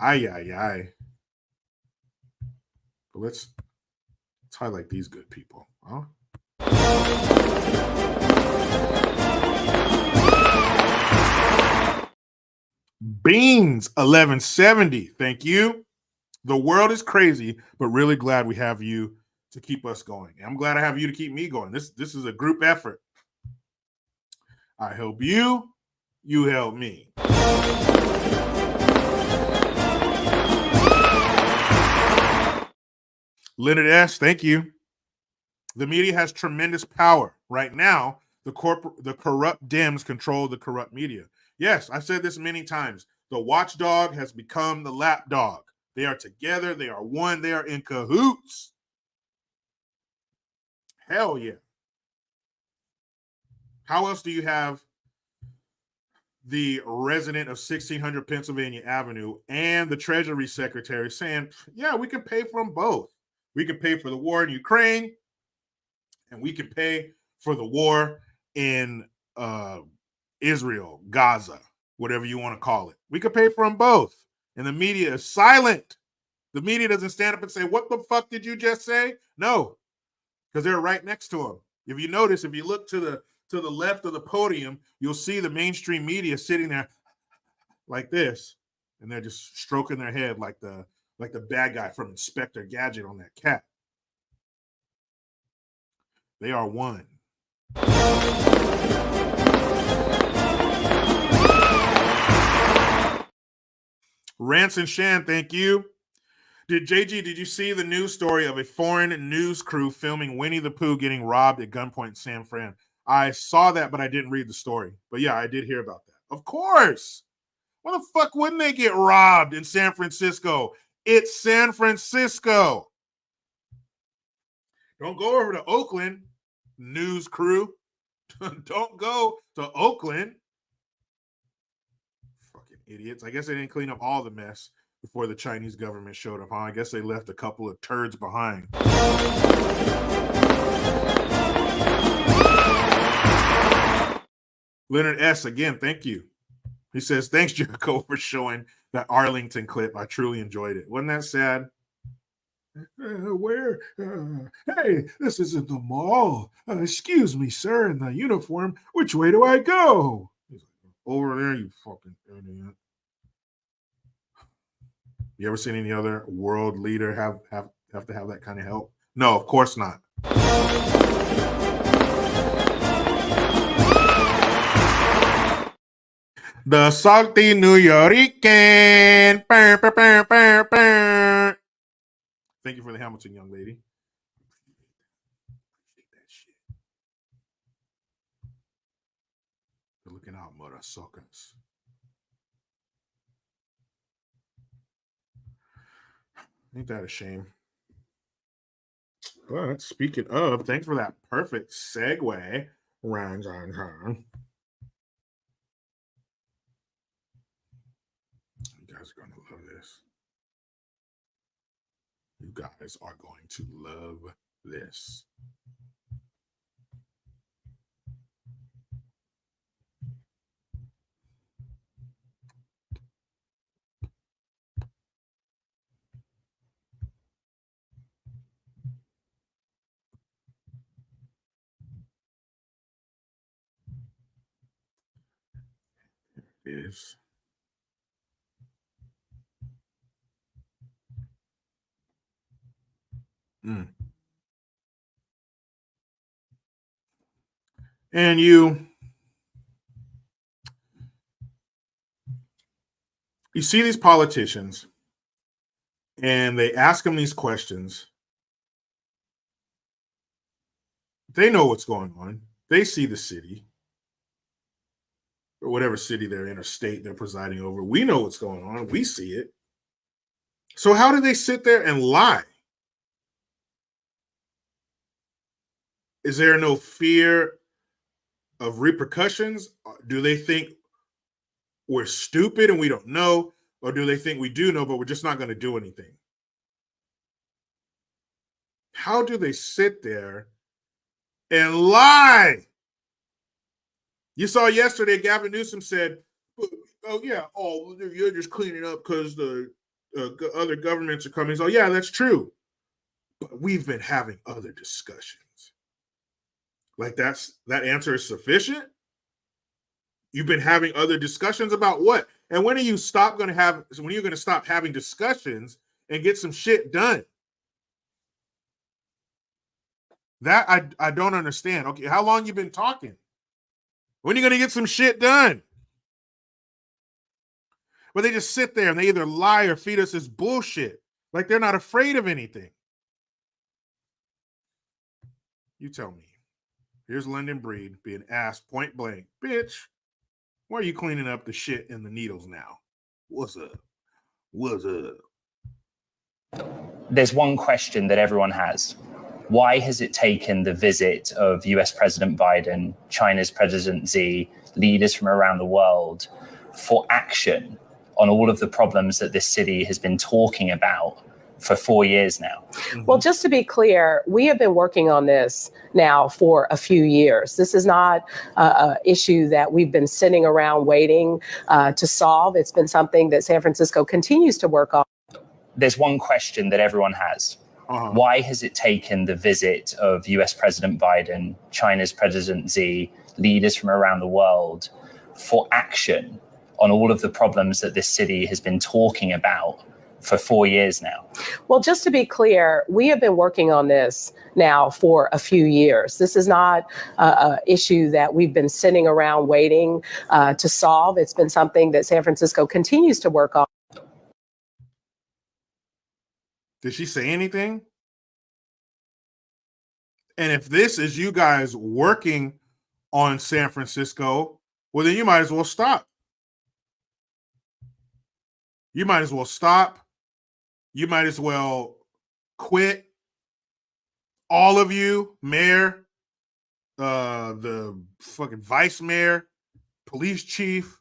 Aye. But let's highlight these good people. Huh? Beans 1170. Thank you. The world is crazy, but really glad we have you to keep us going. I'm glad I have you to keep me going. This is a group effort. I help you, you help me. Leonard S., thank you. The media has tremendous power. Right now, the corrupt Dems control the corrupt media. Yes, I've said this many times. The watchdog has become the lapdog. They are together. They are one. They are in cahoots. Hell yeah. How else do you have the resident of 1600 Pennsylvania Avenue and the Treasury Secretary saying, yeah, we can pay for them both. We can pay for the war in Ukraine, and we can pay for the war in Israel, Gaza, whatever you want to call it. We could pay for them both. And the media is silent. The media doesn't stand up and say, what the fuck did you just say? No, because they're right next to them. If you notice, if you look to the left of the podium, you'll see the mainstream media sitting there like this, and they're just stroking their head like the bad guy from Inspector Gadget on that cat. They are one. Rance and Shan, thank you. Did you see the news story of a foreign news crew filming Winnie the Pooh getting robbed at gunpoint in San Fran? I saw that, but I didn't read the story. But yeah, I did hear about that. Of course. Why the fuck wouldn't they get robbed in San Francisco? It's San Francisco. Don't go over to Oakland, news crew. Don't go to Oakland. Fucking idiots. I guess they didn't clean up all the mess before the Chinese government showed up, huh? I guess they left a couple of turds behind. Leonard S., again, thank you. He says, thanks, Jericho, for showing that Arlington clip. I truly enjoyed it. Wasn't that sad? Where? Hey, this isn't the mall. Excuse me, sir, in the uniform. Which way do I go? Over there, you fucking idiot. You ever seen any other world leader have to have that kind of help? No, of course not. The salty New Yorican. Thank Thank you for the Hamilton, young lady. Appreciate that shit. They're looking out, mother suckers. Ain't that a shame? But speaking of, thanks for that perfect segue. You guys are going to love this. You guys are going to love this. Is and you see these politicians and they ask them these questions. They know what's going on. They see the city or whatever city they're in or state they're presiding over. We know what's going on. We see it. So how do they sit there and lie? Is there no fear of repercussions? Do they think we're stupid and we don't know? Or do they think we do know, but we're just not going to do anything? How do they sit there and lie? You saw yesterday, Gavin Newsom said, oh, yeah, you're just cleaning up because the other governments are coming. So, yeah, that's true. But we've been having other discussions. Like that answer is sufficient? You've been having other discussions about what? And when are you going to stop having discussions and get some shit done? That I don't understand. Okay, how long you been talking? When are you going to get some shit done? But they just sit there and they either lie or feed us this bullshit. Like they're not afraid of anything. You tell me. Here's London Breed being asked point blank, bitch, why are you cleaning up the shit and the needles now? What's up? What's up? There's one question that everyone has. Why has it taken the visit of US President Biden, China's President Xi, leaders from around the world for action on all of the problems that this city has been talking about for 4 years now? Well, just to be clear, we have been working on this now for a few years. This is not an issue that we've been sitting around waiting to solve. It's been something that San Francisco continues to work on. There's one question that everyone has. Why has it taken the visit of US President Biden, China's President Xi, leaders from around the world for action on all of the problems that this city has been talking about for 4 years now? Well, just to be clear, we have been working on this now for a few years. This is not an issue that we've been sitting around waiting to solve. It's been something that San Francisco continues to work on. Did she say anything? And if this is you guys working on San Francisco, well, then you might as well stop. You might as well stop. You might as well quit. All of you, mayor, the fucking vice mayor, police chief,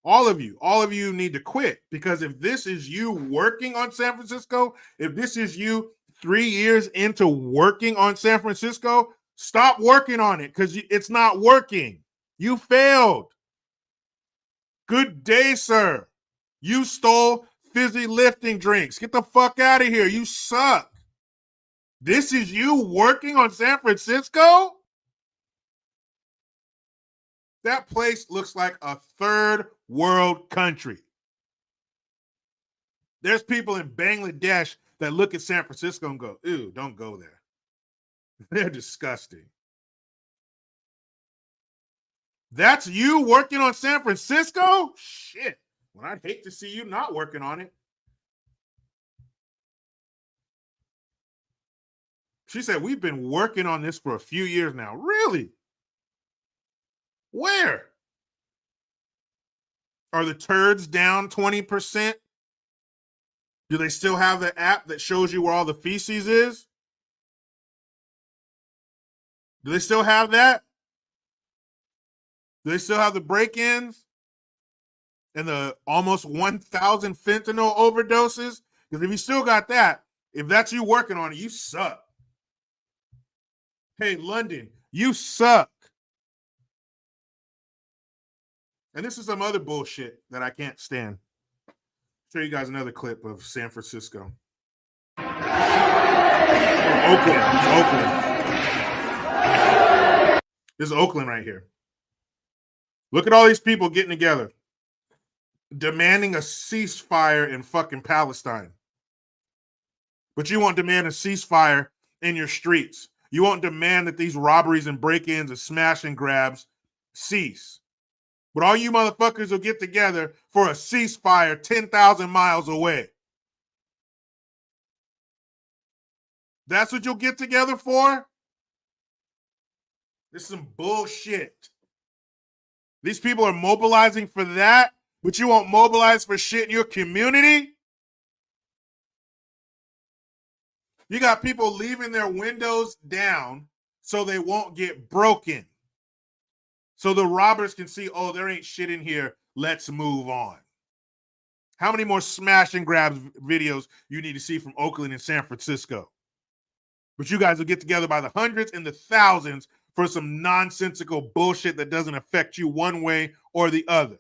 all of you need to quit, because if this is you working on San Francisco, if this is you 3 years into working on San Francisco, stop working on it, because it's not working. You failed. Good day, sir. You stole fizzy lifting drinks. Get the fuck out of here. You suck. This is you working on San Francisco? That place looks like a third world country. There's people in Bangladesh that look at San Francisco and go, ew, don't go there. They're disgusting. That's you working on San Francisco? Shit. Well, I'd hate to see you not working on it. She said, we've been working on this for a few years now. Really? Where? Are the turds down 20%? Do they still have the app that shows you where all the feces is? Do they still have that? Do they still have the break-ins and the almost 1,000 fentanyl overdoses? Because if you still got that, if that's you working on it, you suck. Hey, London, you suck. And this is some other bullshit that I can't stand. Show you guys another clip of San Francisco. Oakland. This is Oakland right here. Look at all these people getting together, demanding a ceasefire in fucking Palestine. But you won't demand a ceasefire in your streets. You won't demand that these robberies and break-ins and smash and grabs cease. But all you motherfuckers will get together for a ceasefire 10,000 miles away. That's what you'll get together for? This is some bullshit. These people are mobilizing for that, but you won't mobilize for shit in your community? You got people leaving their windows down so they won't get broken. So the robbers can see, oh, there ain't shit in here. Let's move on. How many more smash and grab videos you need to see from Oakland and San Francisco? But you guys will get together by the hundreds and the thousands for some nonsensical bullshit that doesn't affect you one way or the other.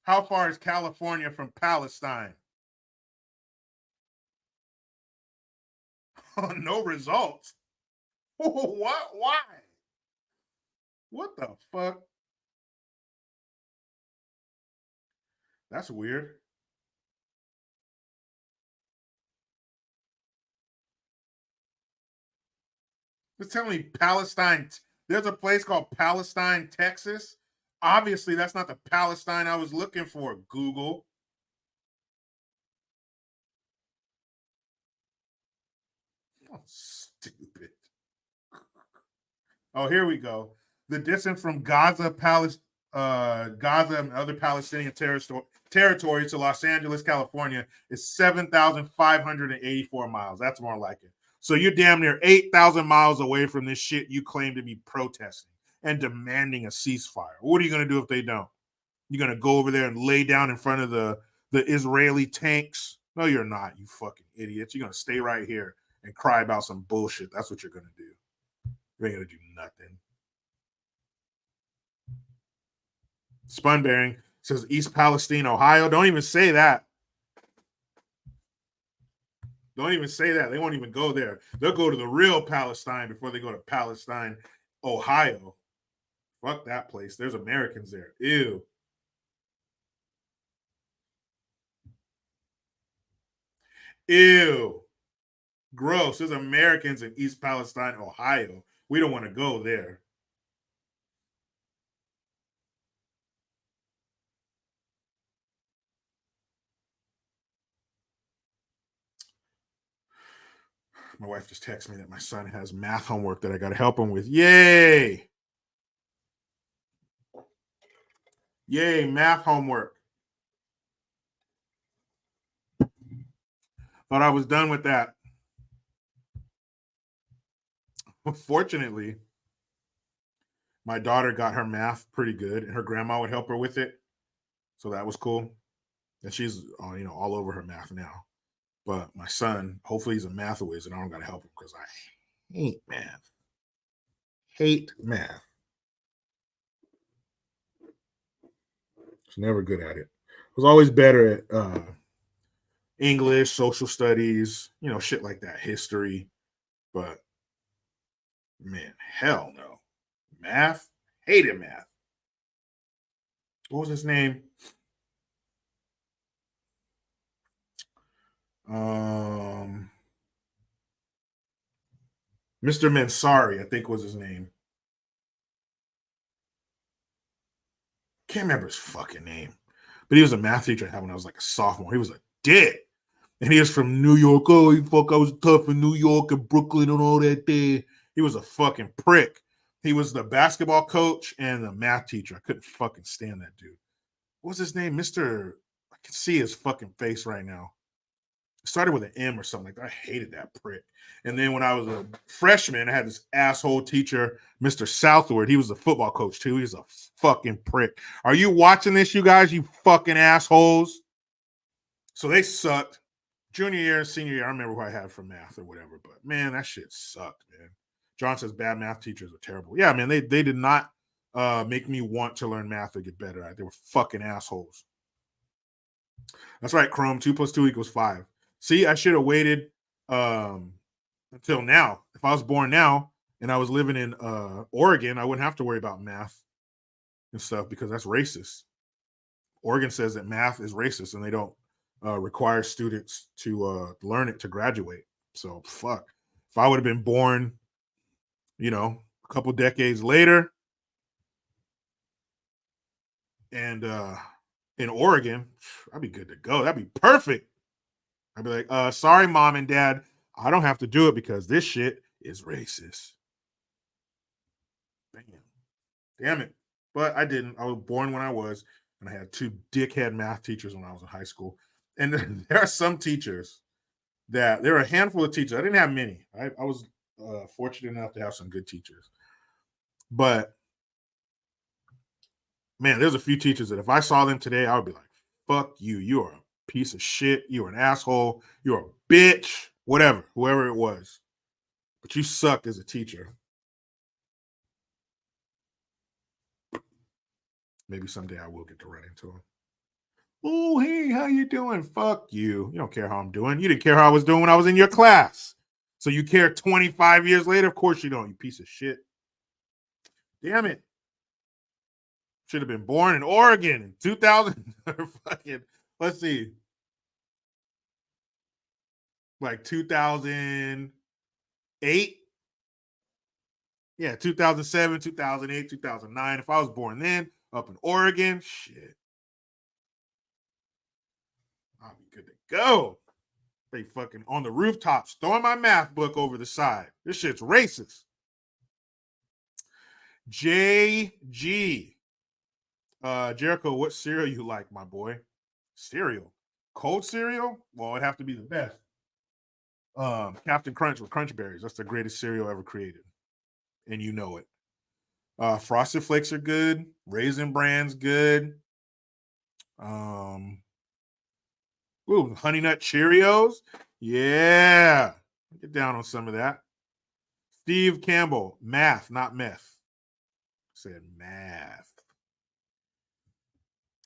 How far is California from Palestine? No results. What? Why? What the fuck? That's weird. Just tell me Palestine. There's a place called Palestine, Texas. Obviously, that's not the Palestine I was looking for, Google. Oh, stupid. Oh, here we go. The distance from Gaza and other Palestinian territory to Los Angeles, California is 7,584 miles. That's more like it. So you're damn near 8,000 miles away from this shit you claim to be protesting and demanding a ceasefire. What are you going to do if they don't? You're going to go over there and lay down in front of the Israeli tanks? No, you're not, you fucking idiots. You're going to stay right here and cry about some bullshit. That's what you're going to do. You ain't going to do nothing. Spun Bearing says East Palestine, Ohio. Don't even say that. Don't even say that. They won't even go there. They'll go to the real Palestine before they go to Palestine, Ohio. Fuck that place. There's Americans there. Ew. Ew. Gross. There's Americans in East Palestine, Ohio. We don't want to go there. My wife just texted me that my son has math homework that I got to help him with. Yay! Yay, math homework. Thought I was done with that. Fortunately, my daughter got her math pretty good, and her grandma would help her with it. So that was cool. And she's all over her math now. But my son, hopefully he's a math whiz, and I don't got to help him because I hate math. Hate math. He's never good at it. I was always better at English, social studies, shit like that, history. But, man, hell no. Math? Hated math. What was his name? Mr. Mansari, I think was his name. Can't remember his fucking name. But he was a math teacher I had when I was like a sophomore. He was a dick. And he was from New York. Oh, I was tough in New York and Brooklyn and all that there. He was a fucking prick. He was the basketball coach and the math teacher. I couldn't fucking stand that dude. What was his name? I can see his fucking face right now. It started with an M or something like that. I hated that prick. And then when I was a freshman, I had this asshole teacher, Mr. Southward. He was a football coach too. He was a fucking prick. Are you watching this, you guys? You fucking assholes. So they sucked. Junior year and senior year, I remember who I had for math or whatever. But man, that shit sucked, man. John says bad math teachers are terrible. Yeah, man, they did not make me want to learn math or get better at it. They were fucking assholes. That's right, Chrome. 2 + 2 = 5. See, I should have waited until now. If I was born now and I was living in Oregon, I wouldn't have to worry about math and stuff because that's racist. Oregon says that math is racist and they don't require students to learn it to graduate. So, fuck. If I would have been born, a couple decades later and in Oregon, I'd be good to go. That'd be perfect. I'd be like, sorry, mom and dad, I don't have to do it because this shit is racist. Damn it. But I didn't. I was born when I was, and I had 2 dickhead math teachers when I was in high school. And there are some teachers there are a handful of teachers. I didn't have many. I was fortunate enough to have some good teachers. But, man, there's a few teachers that if I saw them today, I would be like, fuck you. You are a piece of shit. You are an asshole. You're a bitch. Whatever. Whoever it was. But you sucked as a teacher. Maybe someday I will get to run into him. Oh, hey, how you doing? Fuck you. You don't care how I'm doing. You didn't care how I was doing when I was in your class. So you care 25 years later? Of course you don't, you piece of shit. Damn it. Should have been born in Oregon in 2000. Fucking, let's see. Like 2008. Yeah, 2007, 2008, 2009. If I was born then, up in Oregon, shit. I'll be good to go. They fucking on the rooftops throwing my math book over the side. This shit's racist. JG. Jericho, what cereal you like, my boy? Cereal. Cold cereal? Well, it'd have to be the best. Captain Crunch with Crunch Berries. That's the greatest cereal ever created. And you know it. Frosted Flakes are good. Raisin Bran's good. Honey Nut Cheerios. Yeah. Get down on some of that. Steve Campbell. Math, not meth. Said math.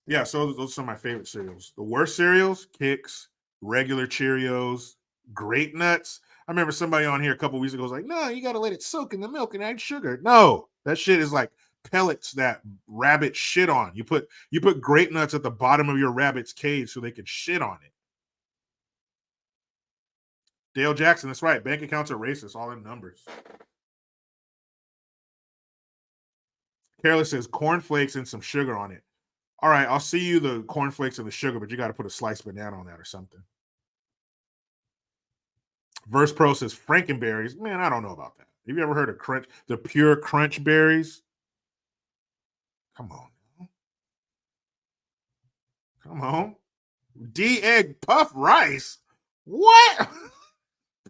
Yeah, so those are some of my favorite cereals. The worst cereals, Kix, regular Cheerios, Grape Nuts. I remember somebody on here a couple weeks ago was like, no, you got to let it soak in the milk and add sugar. No, that shit is like pellets that rabbits shit on. You put Grape Nuts at the bottom of your rabbit's cage so they can shit on it. Dale Jackson, that's right. Bank accounts are racist, all in numbers. Careless says cornflakes and some sugar on it. All right, I'll see you the cornflakes and the sugar, but you got to put a sliced banana on that or something. Verse Pro says Frankenberries. Man, I don't know about that. Have you ever heard of the pure crunch berries? Come on. Come on. D-egg puff rice? What?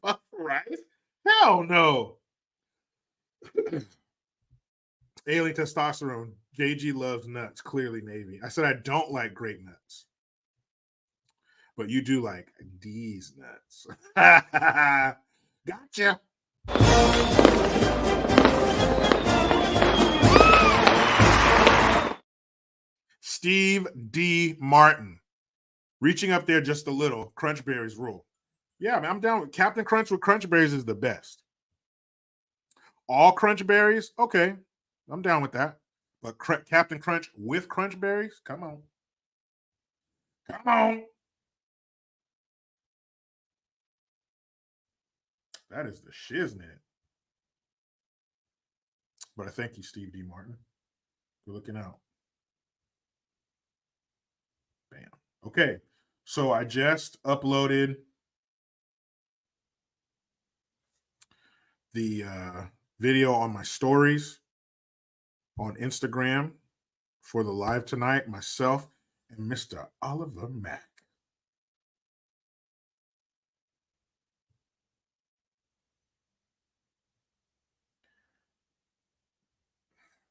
Puff rice? Hell no. Alien testosterone. JG loves nuts. Clearly Navy. I said I don't like grape nuts. But you do like these nuts. Gotcha. Steve D. Martin. Reaching up there just a little. Crunch Berries rule. Yeah, man, I'm down with Captain Crunch with Crunch Berries is the best. All Crunch Berries? Okay. I'm down with that. But Captain Crunch with Crunch Berries? Come on. Come on. That is the shiznit. But I thank you, Steve D. Martin. You're looking out. Bam. Okay. So I just uploaded the video on my stories on Instagram for the live tonight, myself and Mr. Oliver Mack.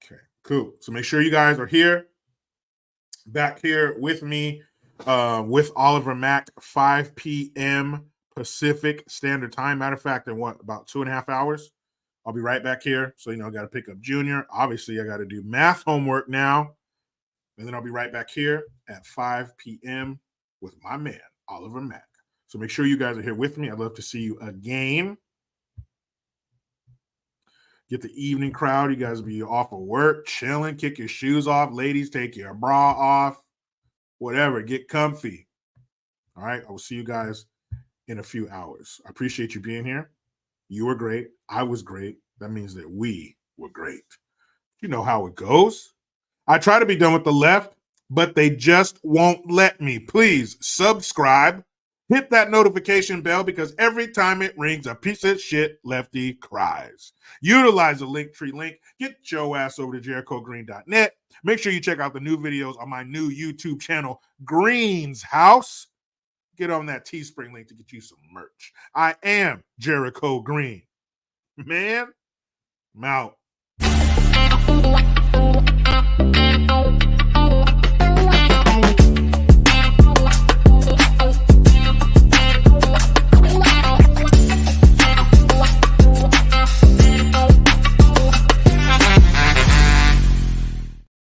Okay, cool. So make sure you guys are here, back here with me, with Oliver Mack, 5 p.m. Pacific Standard Time. Matter of fact, in what, about 2.5 hours? I'll be right back here. So, I got to pick up Junior. Obviously, I got to do math homework now. And then I'll be right back here at 5 p.m. with my man, Oliver Mack. So make sure you guys are here with me. I'd love to see you again. Get the evening crowd. You guys will be off of work, chilling, kick your shoes off. Ladies, take your bra off. Whatever, get comfy. All right, I will see you guys in a few hours. I appreciate you being here. You were great. I was great. That means that we were great. You know how it goes. I try to be done with the left, but they just won't let me. Please subscribe. Hit that notification bell because every time it rings, a piece of shit lefty cries. Utilize the Linktree link. Get your ass over to JerichoGreen.net. Make sure you check out the new videos on my new YouTube channel, Green's House. Get on that Teespring link to get you some merch. I am Jericho Green. Man, I'm out.